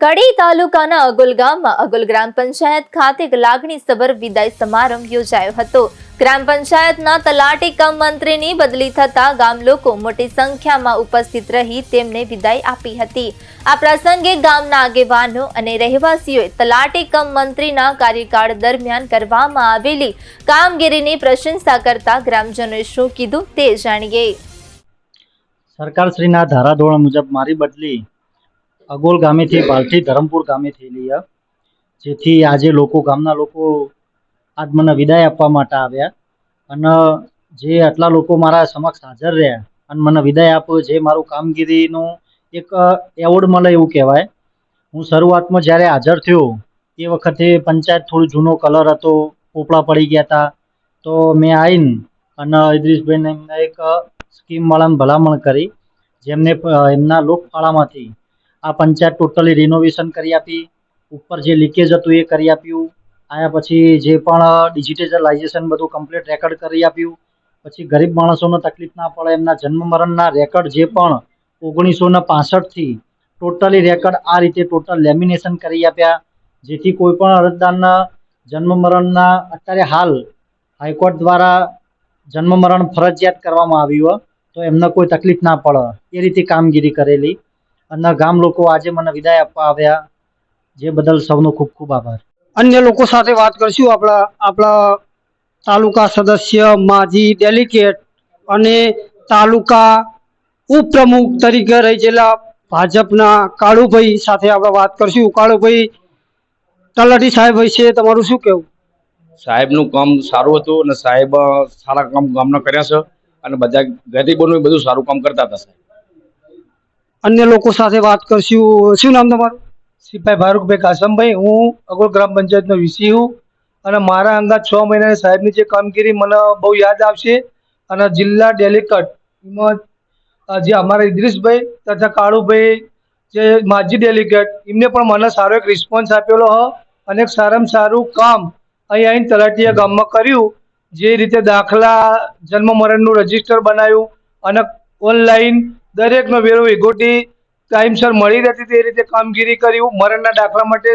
કડી તાલુકાના અગોલ ગામમાં અગોલ ગ્રામ પંચાયત ખાતે એક લાગણીસભર વિદાય સમારંભ યોજાયો હતો। ગ્રામ પંચાયતના તલાટી કમ મંત્રીની બદલી થતા ગામ લોકો મોટી સંખ્યામાં ઉપસ્થિત રહી તેમને વિદાય આપી હતી। આ પ્રસંગે ગામના આગેવાનો અને રહેવાસીઓએ તલાટી કમ મંત્રીના કાર્યકાળ દરમિયાન કરવામાં આવેલી કામગીરીની પ્રશંસા કરતા ગ્રામજનોએ શું કીધું તે જાણીએ। સરકારશ્રીના ધારાધોરણ મુજબ મારી બદલી અગોલ ગામેથી બાલથી ધરમપુર ગામે થયેલી છે, જેથી આજે ગામના લોકો આજ મને વિદાય આપવા માટે આવ્યા અને જે આટલા લોકો મારા સમક્ષ હાજર રહ્યા અને મને વિદાય આપ્યો, જે મારું કામગીરીનું એક એવોર્ડ મળે એવું કહેવાય। હું શરૂઆતમાં જ્યારે હાજર થયો એ વખતે પંચાયત થોડું જૂનો કલર હતો, પોપડા પડી ગયા હતા, તો મેં આવીને અને ઇદ્રીસભાઈને એમને એક સ્કીમવાળાને ભલામણ કરી, જેમને એમના લોકફાળામાંથી આ પંચાયત ટોટલી રિનોવેશન કરી આપી, ઉપર જે લીકેજ હતું એ કરી આપ્યું, આયા પછી જે પણ ડિજિટલાઇઝેશન બધું કમ્પ્લીટ રેકોર્ડ કરી આપ્યું, પછી ગરીબ માણસોને તકલીફ ના પડે એમના જન્મ મરણના રેકોર્ડ જે પણ 1965થી ટોટલી રેકોર્ડ આ રીતે ટોટલ લેમિનેશન કરી આપ્યા, જેથી કોઈ પણ અરજદારના જન્મ મરણના અત્યારે હાલ હાઈકોર્ટ દ્વારા જન્મ મરણ ફરજિયાત કરવામાં આવ્યું તો એમને કોઈ તકલીફ ના પડે એ રીતે કામગીરી કરેલી અને ગામ લોકો આજે મને વિદાય આપવા આવ્યા, જે બદલ સૌનો ખૂબ ખૂબ આભાર। अन्य लोगों साथे बात करशुं। आपला तालुका सदस्य, माजी डेलिगेट अने तालुका उपप्रमुख तरीके रहेला भाजपना काळुभाई साथे आपणे बात करशुं। काळुभाई, तलाटी साहेब विषे तमारुं शुं कहेवुं? साहेबनुं काम सारुं हतुं अने साहेब सारा काम गामना कर्या छे अने बधा गरीबोनुं बधुं सारुं काम करता हता। साहेब अन्य लोगों साथे बात करशुं। शुं नाम तमारुं? सिपाही फारूकभाई कासमभाई। हूँ अगोल ग्राम पंचायत वीसी हूँ और मारा अंगा 6 महीना साहेब ने कामगिरी मने बहु याद आवशे। और जिला डेलिगेट जे अमरा इद्रीस भाई तथा काळुभाई जे माजी डेलिगेट एमने पण मने सारो एक रिस्पोन्स आपेलो ह अने एक सारामां सारुं काम अहीं आवीने तलाटीए गाममां कर्युं। जे रीते दाखला जन्म मरणनुं रजिस्टर बनाव्युं अने ऑनलाइन दरेकनो वेरो वेगोटी टाइमसर मळी रहती ते रीते कामगीरी कर्युं। मरणना दाखला माटे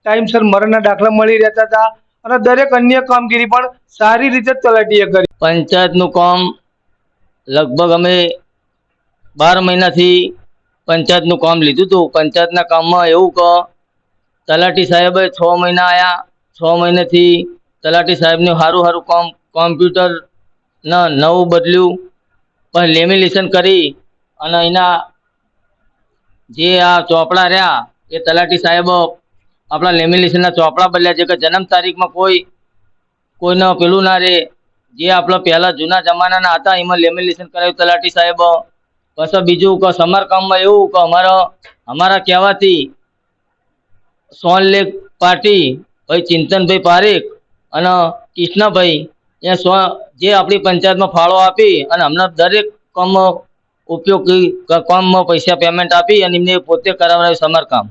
टाइमसर मरणना दाखला मळी रहता हता अने दरेक अन्य कामगीरी पण सारी रीते तलाटीए करी। पंचायतनुं काम लगभग अमे 12 महीनाथी पंचायतनुं काम लीधुं हतुं। पंचायतना काममां एवुं के तलाटी साहेबे 6 महीना आया, 6 महीनाथी तलाटी साहेबने हारुं हारुं काम कॉम्प्यूटर नवुं बदल्युं, पण लेमिनेशन करी अने एना जे आ चोपड़ा रह्या ए तलाटी साहेब अपना लेमिनेशनना चोपड़ा बदल्या, जे के जन्म तारीख में कोईने पेलुं ना रहे, जे आपला पहला जूना जमानाना हता एमां लेमिनेशन कराव्युं तलाटी साहेब। पाछो बीजुं के समारकाममां एवुं के अमारा कहेवाथी सोन लेक पार्टी भाई चिंतनभाई पारेख अने कृष्णभाई ए जे आपणी पंचायत में फाळो आपी अने अमने दरेक काम उपयोगी काम में पैसा पेमेंट आपी अने एमने पोते करावडाव्युं समारकाम।